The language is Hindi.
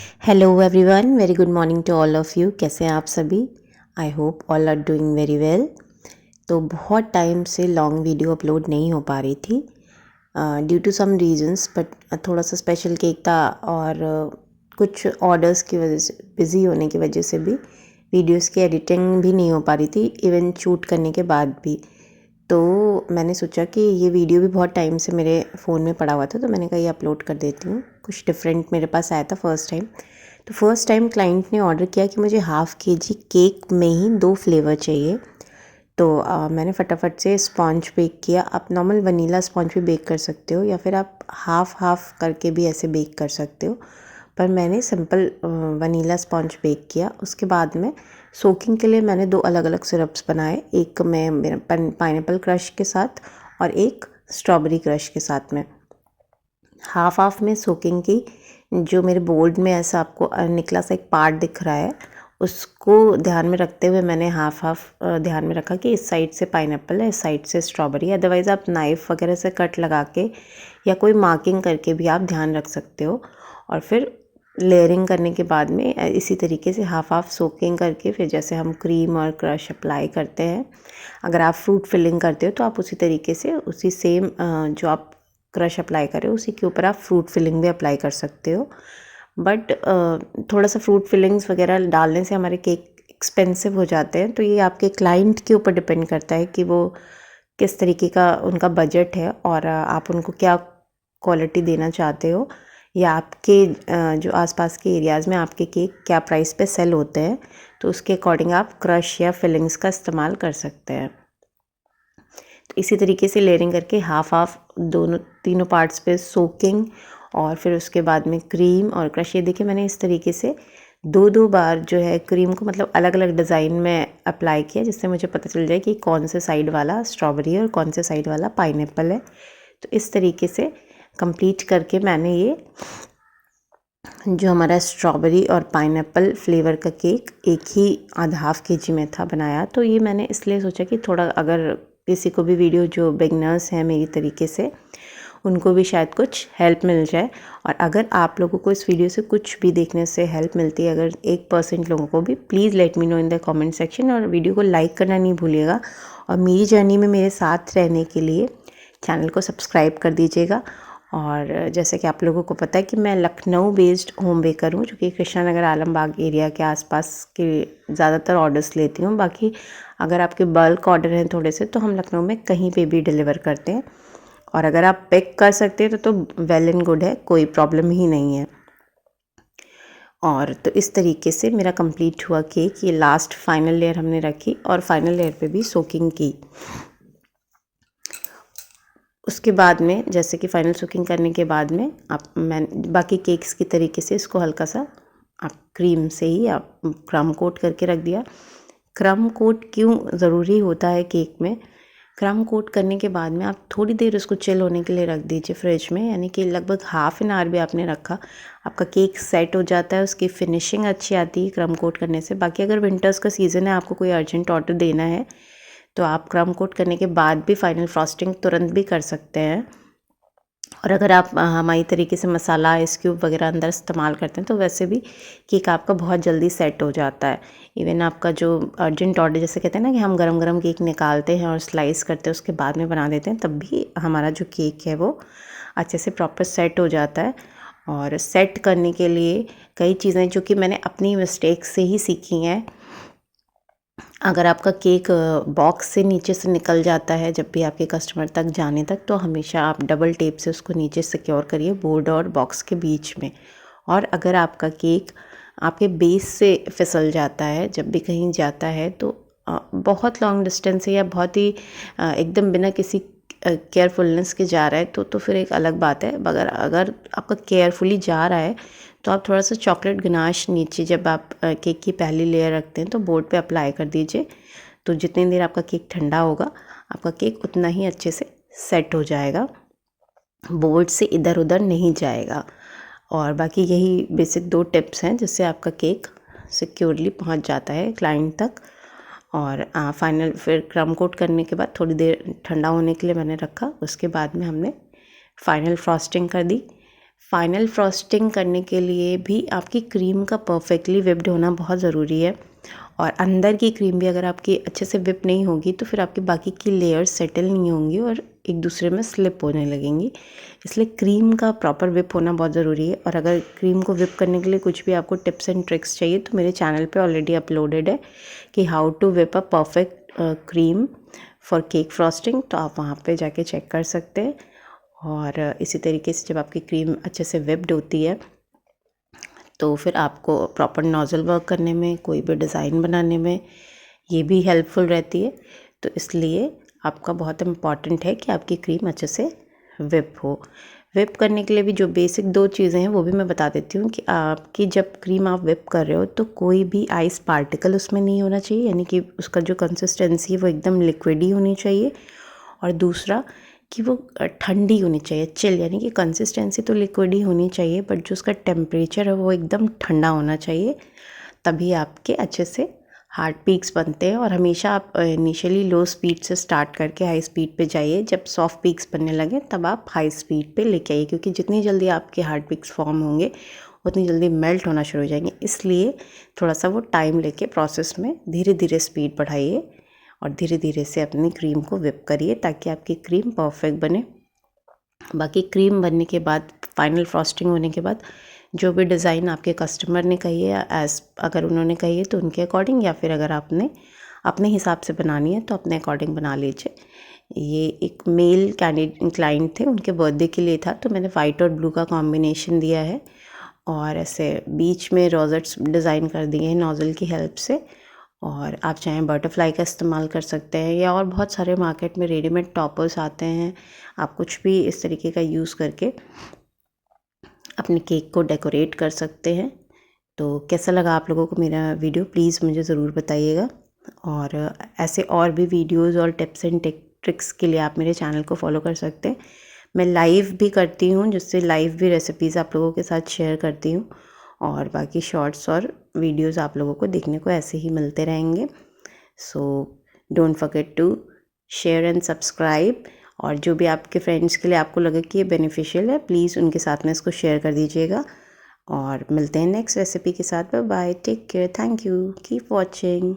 Hello everyone, very good morning to all of you. कैसे हैं आप सभी? I hope all are doing very well. तो बहुत टाइम से लॉन्ग वीडियो अपलोड नहीं हो पा रही थी due to some reasons, but थोड़ा सा स्पेशल केक था और कुछ ऑर्डर्स की वजह से, बिज़ी होने की वजह से भी वीडियोस की एडिटिंग भी नहीं हो पा रही थी, इवन शूट करने के बाद भी। तो मैंने सोचा कि ये वीडियो भी बहुत टाइम से मेरे फ़ोन में पड़ा हुआ था, तो मैंने कहा ये अपलोड कर देती हूँ। कुछ डिफरेंट मेरे पास आया था फर्स्ट टाइम। तो फर्स्ट टाइम क्लाइंट ने ऑर्डर किया कि मुझे हाफ़ केजी केक में ही 2 फ्लेवर चाहिए। तो मैंने फटाफट से स्पॉन्ज बेक किया। आप नॉर्मल वनीला स्पॉन्ज भी बेक कर सकते हो या फिर आप हाफ़ हाफ़ करके भी ऐसे बेक कर सकते हो, पर मैंने सिंपल वनीला स्पॉन्ज बेक किया। उसके बाद में सोकिंग के लिए मैंने 2 अलग-अलग सिरप्स बनाए। एक मैं मेरा पाइनएप्पल क्रश के साथ और एक स्ट्रॉबेरी क्रश के साथ में। हाफ़ हाफ़ में सोकिंग की, जो मेरे बोर्ड में ऐसा आपको निकला सा एक पार्ट दिख रहा है, उसको ध्यान में रखते हुए मैंने हाफ़ हाफ़ ध्यान में रखा कि इस साइड से पाइनएप्पल है, इस साइड से स्ट्रॉबेरी। अदरवाइज़ आप नाइफ़ वगैरह से कट लगा के या कोई मार्किंग करके भी आप ध्यान रख सकते हो। और फिर लेयरिंग करने के बाद में इसी तरीके से हाफ़ हाफ़ सोकिंग करके फिर जैसे हम क्रीम और क्रश अप्लाई करते हैं, अगर आप फ्रूट फिलिंग करते हो तो आप उसी तरीके से उसी सेम जो आप क्रश अप्लाई करें उसी के ऊपर आप फ्रूट फिलिंग भी अप्लाई कर सकते हो। बट थोड़ा सा फ्रूट फिलिंग्स वगैरह डालने से हमारे केक एक्सपेंसिव हो जाते हैं, तो ये आपके क्लाइंट के ऊपर डिपेंड करता है कि वो किस तरीके का उनका बजट है और आप उनको क्या क्वालिटी देना चाहते हो, या आपके जो आसपास के एरियाज़ में आपके केक क्या प्राइस पे सेल होते हैं, तो उसके अकॉर्डिंग आप क्रश या फिलिंग्स का इस्तेमाल कर सकते हैं। तो इसी तरीके से लेयरिंग करके हाफ़ हाफ़ दोनों तीनों पार्ट्स पे सोकिंग और फिर उसके बाद में क्रीम और क्रश। ये देखिए मैंने इस तरीके से 2-2 बार जो है क्रीम को मतलब अलग-अलग डिज़ाइन में अप्लाई किया, जिससे मुझे पता चल जाए कि कौन से साइड वाला स्ट्रॉबेरी है और कौन से साइड वाला पाइनएप्पल है। तो इस तरीके से कंप्लीट करके मैंने ये जो हमारा स्ट्रॉबेरी और पाइनएप्पल फ्लेवर का केक एक ही आधा हाफ़ केजी में था बनाया। तो ये मैंने इसलिए सोचा कि थोड़ा अगर किसी को भी वीडियो जो बिगनर्स हैं मेरी तरीके से, उनको भी शायद कुछ हेल्प मिल जाए। और अगर आप लोगों को इस वीडियो से कुछ भी देखने से हेल्प मिलती है, अगर 1% लोगों को भी, please let me know in the comment section. और वीडियो को लाइक करना नहीं भूलिएगा और मेरी जर्नी में मेरे साथ रहने के लिए चैनल को सब्सक्राइब कर दीजिएगा। और जैसे कि आप लोगों को पता है कि मैं लखनऊ बेस्ड होम बेकर हूँ, जो कि कृष्णा नगर आलमबाग एरिया के आसपास के ज़्यादातर ऑर्डर्स लेती हूँ। बाकी अगर आपके बल्क ऑर्डर हैं थोड़े से, तो हम लखनऊ में कहीं पे भी डिलीवर करते हैं। और अगर आप पिक कर सकते हैं तो वेल एंड गुड है, कोई प्रॉब्लम ही नहीं है। और तो इस तरीके से मेरा कंप्लीट हुआ केक। ये लास्ट फाइनल लेयर हमने रखी और फाइनल लेयर पे भी सोकिंग की। उसके बाद में जैसे कि फ़ाइनल सोकिंग करने के बाद में मैं बाकी केक्स की तरीके से इसको हल्का सा आप क्रीम से ही आप क्रम कोट करके रख दिया। क्रम कोट क्यों ज़रूरी होता है केक में? क्रम कोट करने के बाद में आप थोड़ी देर उसको चिल होने के लिए रख दीजिए फ्रिज में, यानी कि लगभग हाफ़ एन आवर भी आपने रखा, आपका केक सेट हो जाता है, उसकी फिनिशिंग अच्छी आती है क्रम कोट करने से। बाकी अगर विंटर्स का सीज़न है, आपको कोई अर्जेंट ऑर्डर देना है, तो आप क्रम कोट करने के बाद भी फाइनल फ्रॉस्टिंग तुरंत भी कर सकते हैं। और अगर आप हमारी तरीके से मसाला आइस क्यूब वगैरह अंदर इस्तेमाल करते हैं, तो वैसे भी केक आपका बहुत जल्दी सेट हो जाता है। इवन आपका जो अर्जेंट ऑर्डर, जैसे कहते हैं ना कि हम गरम गरम केक निकालते हैं और स्लाइस करते हैं, उसके बाद में बना देते हैं, तब भी हमारा जो केक है वो अच्छे से प्रॉपर सेट हो जाता है। और सेट करने के लिए कई चीज़ें जो कि मैंने अपनी मिस्टेक से ही सीखी हैं। अगर आपका केक बॉक्स से नीचे से निकल जाता है जब भी आपके कस्टमर तक जाने तक, तो हमेशा आप डबल टेप से उसको नीचे सिक्योर करिए बोर्ड और बॉक्स के बीच में। और अगर आपका केक आपके बेस से फिसल जाता है जब भी कहीं जाता है, तो बहुत लॉन्ग डिस्टेंस से या बहुत ही एकदम बिना किसी केयरफुलनेस के जा रहा है, तो फिर एक अलग बात है। मगर अगर आपका केयरफुली जा रहा है, तो आप थोड़ा सा चॉकलेट गनाश नीचे जब आप केक की पहली लेयर रखते हैं तो बोर्ड पे अप्लाई कर दीजिए। तो जितनी देर आपका केक ठंडा होगा, आपका केक उतना ही अच्छे से सेट हो जाएगा, बोर्ड से इधर उधर नहीं जाएगा। और बाकी यही बेसिक 2 टिप्स हैं जिससे आपका केक सिक्योरली पहुंच जाता है क्लाइंट तक। और फाइनल फिर क्रम कोट करने के बाद थोड़ी देर ठंडा होने के लिए मैंने रखा। उसके बाद में हमने फाइनल फ्रॉस्टिंग कर दी। फाइनल फ्रॉस्टिंग करने के लिए भी आपकी क्रीम का परफेक्टली विप्ड होना बहुत ज़रूरी है, और अंदर की क्रीम भी अगर आपकी अच्छे से विप नहीं होगी तो फिर आपकी बाकी की लेयर्स सेटल नहीं होंगी और एक दूसरे में स्लिप होने लगेंगी। इसलिए क्रीम का प्रॉपर विप होना बहुत ज़रूरी है। और अगर क्रीम को विप करने के लिए कुछ भी आपको टिप्स एंड ट्रिक्स चाहिए तो मेरे चैनल पे ऑलरेडी अपलोडेड है कि how to whip a perfect cream for cake frosting, तो आप वहाँ पे जाके चेक कर सकते हैं। और इसी तरीके से जब आपकी क्रीम अच्छे से विप्ड होती है तो फिर आपको प्रॉपर नोज़ल वर्क करने में, कोई भी डिज़ाइन बनाने में ये भी हेल्पफुल रहती है। तो इसलिए आपका बहुत इम्पॉर्टेंट है कि आपकी क्रीम अच्छे से विप हो। विप करने के लिए भी जो बेसिक 2 चीज़ें हैं वो भी मैं बता देती हूँ कि आपकी जब क्रीम आप विप कर रहे हो तो कोई भी आइस पार्टिकल उसमें नहीं होना चाहिए, यानी कि उसका जो कंसिस्टेंसी है वो एकदम लिक्विड ही होनी चाहिए। और दूसरा कि वो ठंडी होनी चाहिए, चिल, यानी कि कंसिस्टेंसी तो लिक्विड ही होनी चाहिए बट जो उसका टेम्परेचर है वो एकदम ठंडा होना चाहिए, तभी आपके अच्छे से हार्ड पीक्स बनते हैं। और हमेशा आप इनिशियली लो स्पीड से स्टार्ट करके हाई स्पीड पे जाइए, जब सॉफ्ट पीक्स बनने लगे तब आप हाई स्पीड पे लेके आइए, क्योंकि जितनी जल्दी आपके हार्ड पीक्स फॉर्म होंगे उतनी जल्दी मेल्ट होना शुरू हो जाएंगे। इसलिए थोड़ा सा वो टाइम लेके प्रोसेस में धीरे धीरे स्पीड बढ़ाइए और धीरे धीरे से अपनी क्रीम को विप करिए ताकि आपकी क्रीम परफेक्ट बने। बाकी क्रीम बनने के बाद, फाइनल फ्रॉस्टिंग होने के बाद, जो भी डिज़ाइन आपके कस्टमर ने कही है, अगर उन्होंने कही है तो उनके अकॉर्डिंग, या फिर अगर आपने अपने हिसाब से बनानी है तो अपने अकॉर्डिंग बना लीजिए। ये एक मेल क्लाइंट थे, उनके बर्थडे के लिए था, तो मैंने वाइट और ब्लू का कॉम्बिनेशन दिया है और ऐसे बीच में रोजेट्स डिज़ाइन कर दिए हैं नोज़ल की हेल्प से। और आप चाहें बटरफ्लाई का इस्तेमाल कर सकते हैं, या और बहुत सारे मार्केट में रेडीमेड टॉपर्स आते हैं, आप कुछ भी इस तरीके का यूज़ करके अपने केक को डेकोरेट कर सकते हैं। तो कैसा लगा आप लोगों को मेरा वीडियो, प्लीज़ मुझे ज़रूर बताइएगा। और ऐसे और भी वीडियोस और टिप्स एंड ट्रिक्स के लिए आप मेरे चैनल को फॉलो कर सकते हैं। मैं लाइव भी करती हूँ, जिससे लाइव भी रेसिपीज़ आप लोगों के साथ शेयर करती हूँ, और बाकी शॉर्ट्स और वीडियोस आप लोगों को देखने को ऐसे ही मिलते रहेंगे। So don't forget to share and subscribe, और जो भी आपके फ्रेंड्स के लिए आपको लगे कि ये बेनिफिशियल है, प्लीज़ उनके साथ में इसको शेयर कर दीजिएगा। और मिलते हैं नेक्स्ट रेसिपी के साथ। Bye bye, take care, thank you, keep watching.